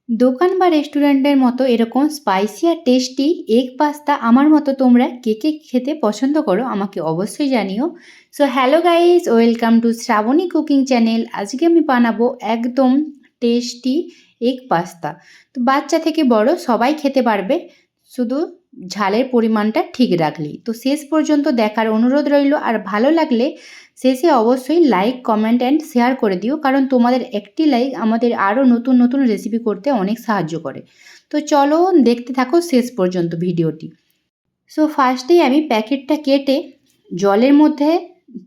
দোকান বা রেস্টুরেন্টের মতো এরকম স্পাইসি আর টেস্টি এগ পাস্তা আমার মতো তোমরা কে কে খেতে পছন্দ করো আমাকে অবশ্যই জানিও। So hello guys, welcome to Shrabani cooking channel. আজকে আমি বানাবো একদম টেস্টি এগ পাস্তা। তো বাচ্চা থেকে বড় সবাই খেতে পারবে, শুধু ঝালের পরিমাণটা ঠিক রাখলেই। তো শেষ পর্যন্ত দেখার অনুরোধ রইল, আর ভালো লাগলে শেষে অবশ্যই লাইক, কমেন্ট অ্যান্ড শেয়ার করে দিও, কারণ তোমাদের একটি লাইক আমাদের আরও নতুন নতুন রেসিপি করতে অনেক সাহায্য করে। তো চলো দেখতে থাকো শেষ পর্যন্ত ভিডিওটি। সো ফার্স্টেই আমি প্যাকেটটা কেটে জলের মধ্যে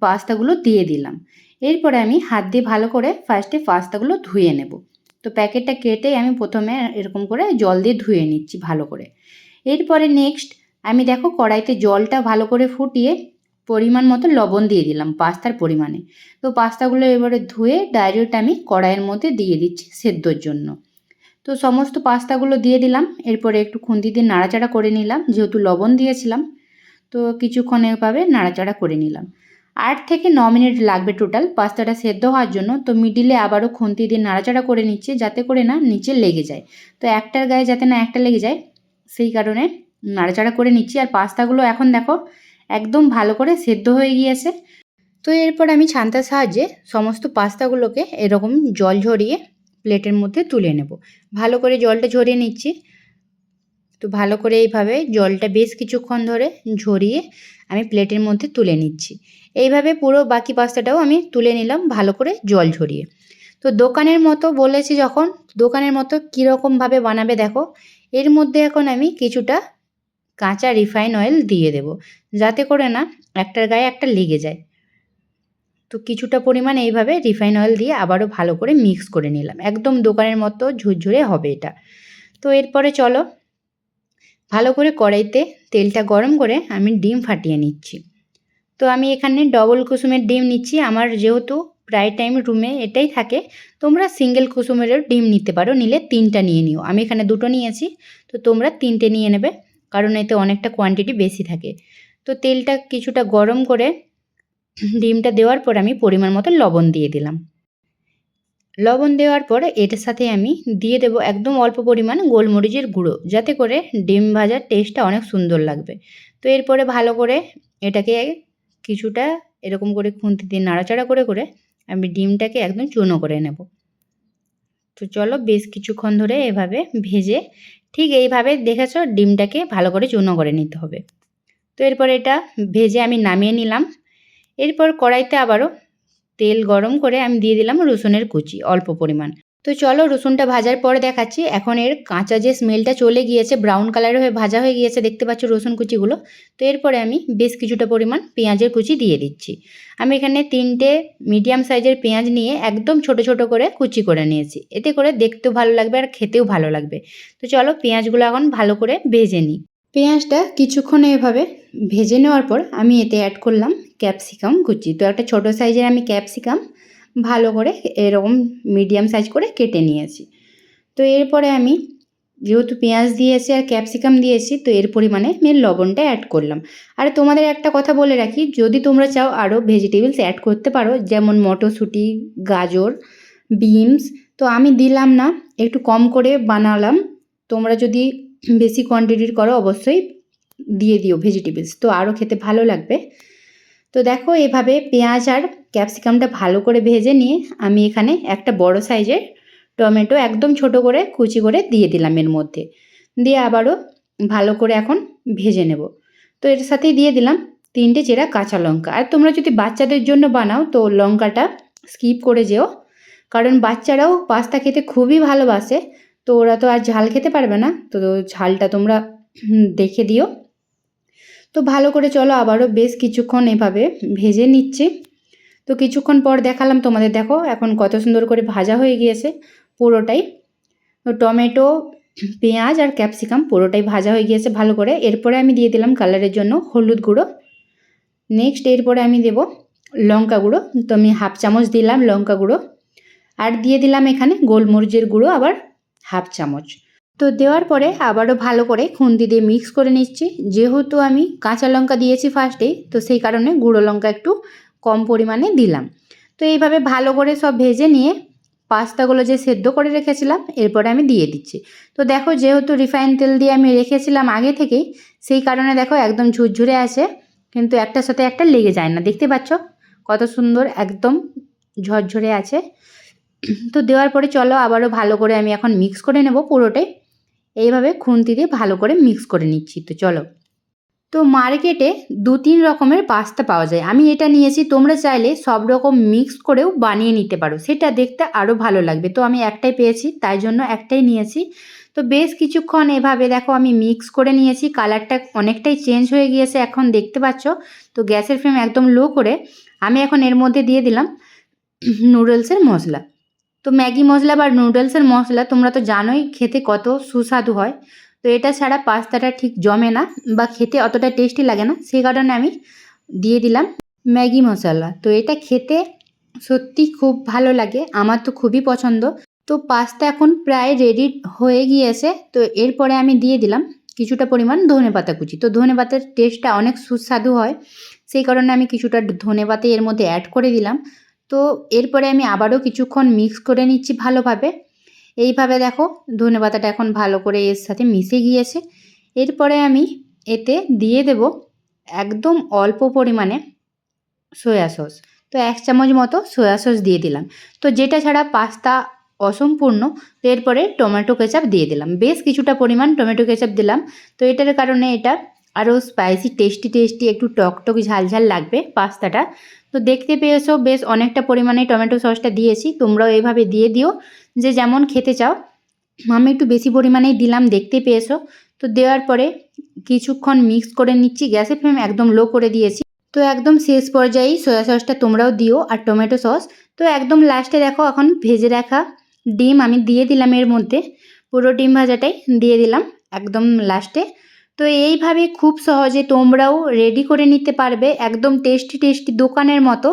পাস্তাগুলো দিয়ে দিলাম। এরপরে আমি হাত দিয়ে ভালো করে ফার্স্টে পাস্তাগুলো ধুয়ে নেব। তো প্যাকেটটা কেটে আমি প্রথমে এরকম করে জল দিয়ে ধুয়ে নিচ্ছি ভালো করে। এরপরে নেক্সট আমি দেখো কড়াইতে জলটা ভালো করে ফুটিয়ে পরিমাণ মতো লবণ দিয়ে দিলাম পাস্তার পরিমাণে। তো পাস্তাগুলো এবারে ধুয়ে ডাইরেক্ট আমি কড়াইয়ের মধ্যে দিয়ে দিচ্ছি সেদ্ধর জন্য। তো সমস্ত পাস্তাগুলো দিয়ে দিলাম। এরপরে একটু খুন্তি দিয়ে নাড়াচাড়া করে নিলাম, যেহেতু লবণ দিয়েছিলাম। তো কিছুক্ষণ এভাবে নাড়াচাড়া করে নিলাম। 8 থেকে 9 মিনিট লাগবে টোটাল পাস্তাটা সেদ্ধ হওয়ার জন্য। তো মিডিলে আবারও খুন্তি দিয়ে নাড়াচাড়া করে নিচ্ছি, যাতে করে না নিচে লেগে যায়। তো একটার গায়ে যাতে না একটা লেগে যায়, সেই কারণে নাড়াচাড়া করে নিচ্ছি। আর পাস্তাগুলো এখন দেখো একদম ভালো করে সেদ্ধ হয়ে গিয়েছে। তো এরপর আমি ছান্তার সাহায্যে সমস্ত পাস্তাগুলোকে এরকম জল ঝরিয়ে প্লেটের মধ্যে তুলে নেব। ভালো করে জলটা ঝরিয়ে নিচ্ছি। তো ভালো করে এইভাবে জলটা বেশ কিছুক্ষণ ধরে ঝরিয়ে আমি প্লেটের মধ্যে তুলে নিচ্ছি। এইভাবে পুরো বাকি পাস্তাটাও আমি তুলে নিলাম ভালো করে জল ঝরিয়ে। তো দোকানের মতো বলেছি যখন, দোকানের মতো কীরকমভাবে বানাবে দেখো। এর মধ্যে এখন আমি কিছুটা কাঁচা রিফাইন অয়েল দিয়ে দেব, যাতে করে না একটার গায়ে একটা লেগে যায়। তো কিছুটা পরিমাণ এইভাবে রিফাইন অয়েল দিয়ে আবারও ভালো করে মিক্স করে নিলাম। একদম দোকানের মতো ঝুরঝুরে হবে এটা। তো এরপরে চলো ভালো করে কড়াইতে তেলটা গরম করে আমি ডিম ফাটিয়ে নিচ্ছি। তো আমি এখানে ডবল কুসুমের ডিম নিচ্ছি। আমার যেহেতু প্রায় টাইম রুমে এটাই থাকে, তোমরা সিঙ্গেল কুসুমেরও ডিম নিতে পারো, নিলে 3টা নিয়ে নিও। আমি এখানে 2টো নিয়েছি, তো তোমরা 3টে নিয়ে নেবে, কারণ এতে অনেকটা কোয়ান্টিটি বেশি থাকে। তো তেলটা কিছুটা গরম করে ডিমটা দেওয়ার পর আমি পরিমাণ মতো লবণ দিয়ে দিলাম। লবণ দেওয়ার পরে এটার সাথে আমি দিয়ে দেবো একদম অল্প পরিমাণ গোলমরিচের গুঁড়ো, যাতে করে ডিম ভাজার টেস্টটা অনেক সুন্দর লাগবে। তো এরপরে ভালো করে এটাকে কিছুটা এরকম করে খুন্তি দিয়ে নাড়াচাড়া করে করে আমি ডিমটাকে একদম চূর্ণ করে নেব। তো চলো বেশ কিছুক্ষণ ধরে এভাবে ভেজে, ঠিক এইভাবে দেখেছো ডিমটাকে ভালো করে চূর্ণ করে নিতে হবে। তো এরপর এটা ভেজে আমি নামিয়ে নিলাম। এরপর কড়াইতে আবারও তেল গরম করে আমি দিয়ে দিলাম রসুনের কুচি অল্প পরিমাণ। তো চলো রসুনটা ভাজার পরে দেখাচ্ছি। এখন এর কাঁচা যে স্মেলটা চলে গিয়েছে, ব্রাউন কালারের হয়ে ভাজা হয়ে গিয়েছে, দেখতে পাচ্ছ রসুন কুচিগুলো। তো এরপরে আমি বেশ কিছুটা পরিমাণ পেঁয়াজের কুচি দিয়ে দিচ্ছি। আমি এখানে 3টে মিডিয়াম সাইজের পেঁয়াজ নিয়ে একদম ছোট ছোট করে কুচি করে নিয়েছি, এতে করে দেখতেও ভালো লাগবে আর খেতেও ভালো লাগবে। তো চলো পেঁয়াজগুলো এখন ভালো করে ভেজে নিই। পেঁয়াজটা কিছুক্ষণ এভাবে ভেজে নেওয়ার পর আমি এতে অ্যাড করলাম ক্যাপসিকাম কুচি। তো একটা ছোটো সাইজের আমি ক্যাপসিকাম ভালো করে এরকম মিডিয়াম সাইজ করে কেটে নিয়েছি। তো এরপরে আমি যেহেতু পেঁয়াজ দিয়েছি আর ক্যাপসিকাম দিয়েছি, তো এর পরিমাণে আমি লবণটা অ্যাড করলাম। আর তোমাদের একটা কথা বলে রাখি, যদি তোমরা চাও আরও ভেজিটেবলস অ্যাড করতে পারো, যেমন মটরশুঁটি, গাজর, বিনস। তো আমি দিলাম না, একটু কম করে বানালাম। তোমরা যদি বেশি কোয়ান্টিটির করো অবশ্যই দিয়ে দিও ভেজিটেবলস, তো আরও খেতে ভালো লাগবে। তো দেখো এভাবে পেঁয়াজ আর ক্যাপসিকামটা ভালো করে ভেজে নিয়ে আমি এখানে একটা বড় সাইজের টমেটো একদম ছোট করে কুচি করে দিয়ে দিলাম এর মধ্যে। দিয়ে আবারও ভালো করে এখন ভেজে নেব। তো এর সাথেই দিয়ে দিলাম 3টে চেরা কাঁচা লঙ্কা। আর তোমরা যদি বাচ্চাদের জন্য বানাও তো লঙ্কাটা স্কিপ করে যেও, কারণ বাচ্চারাও পাস্তা খেতে খুবই ভালোবাসে। তো ওরা তো আর ঝাল খেতে পারবে না, তো ঝালটা তোমরা দেখে দিও। তো ভালো করে চলো আবারও বেশ কিছুক্ষণ এভাবে ভেজে নিচ্ছি। তো কিছুক্ষণ পর দেখালাম তোমাদের, দেখো এখন কত সুন্দর করে ভাজা হয়ে গিয়েছে পুরোটাই। তো টমেটো, পেঁয়াজ আর ক্যাপসিকাম পুরোটাই ভাজা হয়ে গিয়েছে ভালো করে। এরপরে আমি দিয়ে দিলাম কালারের জন্য হলুদ গুঁড়ো। নেক্সট এরপরে আমি দেব লঙ্কা গুঁড়ো। তো আমি 1/2 চামচ দিলাম লঙ্কা গুঁড়ো, আর দিয়ে দিলাম এখানে গোলমরিচের গুঁড়ো আবার 1/2 চামচ। তো দেওয়ার পরে আবারও ভালো করে খুন্তি দিয়ে মিক্স করে নিচ্ছি। যেহেতু আমি কাঁচা লঙ্কা দিয়েছি ফার্স্টেই, তো সেই কারণে গুঁড়ো লঙ্কা একটু কম পরিমাণে দিলাম। তো এইভাবে ভালো করে সব ভেজে নিয়ে পাস্তাগুলো যে সেদ্ধ করে রেখেছিলাম এরপরে আমি দিয়ে দিচ্ছি। তো দেখো যেহেতু রিফাইন তেল দিয়ে আমি রেখেছিলাম আগে থেকেই, সেই কারণে দেখো একদম ঝুরঝুরে আছে, কিন্তু একটার সাথে একটা লেগে যায় না। দেখতে পাচ্ছ কত সুন্দর একদম ঝরঝরে আছে। তো দেওয়ার পরে চলো আবারও ভালো করে আমি এখন মিক্স করে নেব পুরোটাই। এইভাবে খুন্তি দিয়ে ভালো করে মিক্স করে নিচ্ছি। তো চলো, তো মার্কেটে 2-3 রকমের পাস্তা পাওয়া যায়, আমি এটা নিয়েছি। তোমরা চাইলে সব রকম মিক্স করেও বানিয়ে নিতে পারো, সেটা দেখতে আরও ভালো লাগবে। তো আমি একটাই পেয়েছি তাই জন্য একটাই নিয়েছি। তো বেশ কিছুক্ষণ এভাবে দেখো আমি মিক্স করে নিয়েছি, কালারটা অনেকটাই চেঞ্জ হয়ে গিয়েছে এখন দেখতে পাচ্ছ। তো গ্যাসের ফ্লেম একদম লো করে আমি এখন এর মধ্যে দিয়ে দিলাম নুডলসের মশলা। তো ম্যাগি মশলা বা নুডলসের মশলা তোমরা তো জানোই খেতে কত সুস্বাদু হয়। তো এটা ছাড়া পাস্তাটা ঠিক জমে না বা খেতে অতটা টেস্টি লাগে না, সেই কারণে আমি দিয়ে দিলাম ম্যাগি মশলা। তো এটা খেতে সত্যি খুব ভালো লাগে, আমার তো খুবই পছন্দ। তো পাস্তা এখন প্রায় রেডি হয়ে গিয়েছে। তো এরপরে আমি দিয়ে দিলাম কিছুটা পরিমাণ ধনেপাতা কুচি। তো ধনেপাতার টেস্টটা অনেক সুস্বাদু হয়, সেই কারণে আমি কিছুটা ধনেপাতা এর মধ্যে অ্যাড করে দিলাম। তো এরপরে আমি আবারও কিছুক্ষণ মিক্স করে নিচ্ছি ভালোভাবে। এইভাবে দেখো ধনেপাতাটা এখন ভালো করে এর সাথে মিশে গিয়েছে। এরপরে আমি এতে দিয়ে দেব একদম অল্প পরিমাণে সয়া সস। তো 1 চামচ মতো সয়া সস দিয়ে দিলাম। তো যেটা ছাড়া পাস্তা অসম্পূর্ণ। তো এরপরে টমেটো কেচাপ দিয়ে দিলাম, বেশ কিছুটা পরিমাণ টমেটো কেচাপ দিলাম। তো এটার কারণে এটা আরও স্পাইসি টেস্টি একটু টকটক ঝালঝাল লাগবে পাস্তাটা। তো দেখতে পেয়েছো বেশ অনেকটা পরিমাণে টমেটো সসটা দিয়েছি, তোমরাও এইভাবে দিয়ে দিও যে যেমন খেতে চাও। আমি একটু বেশি পরিমাণেই দিলাম, দেখতে পেয়েছো। তো দেওয়ার পরে কিছুক্ষণ মিক্স করে নিচ্ছি, গ্যাসের ফ্লেম একদম লো করে দিয়েছি। তো একদম শেষ পর্যায়েই সয়া সসটা তোমরাও দিও আর টমেটো সস। তো একদম লাস্টে দেখো এখন ভেজে রাখা ডিম আমি দিয়ে দিলাম এর মধ্যে, পুরো ডিম ভাজাটাই দিয়ে দিলাম একদম লাস্টে। তো এইভাবে খুব সহজে তোমরাও রেডি করে নিতে পারবে একদম টেস্টি দোকানের মতো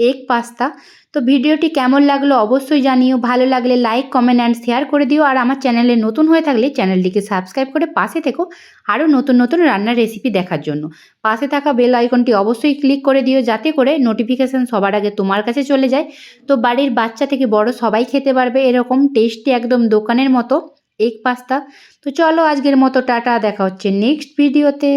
এগ পাস্তা। তো ভিডিওটি কেমন লাগলো অবশ্যই জানিও, ভালো লাগলে লাইক কমেন্ট অ্যান্ড শেয়ার করে দিও। আর আমার চ্যানেলে নতুন হয়ে থাকলে চ্যানেলটিকে সাবস্ক্রাইব করে পাশে থেকো আরও নতুন রান্নার রেসিপি দেখার জন্য। পাশে থাকা বেল আইকনটি অবশ্যই ক্লিক করে দিও যাতে করে নোটিফিকেশান সবার আগে তোমার কাছে চলে যায়। তো বাড়ির বাচ্চা থেকে বড় সবাই খেতে পারবে এরকম টেস্টি একদম দোকানের মতো এগ পাস্তা। তো চলো আজকের মতো টাটা, দেখা হচ্ছে নেক্সট ভিডিওতে।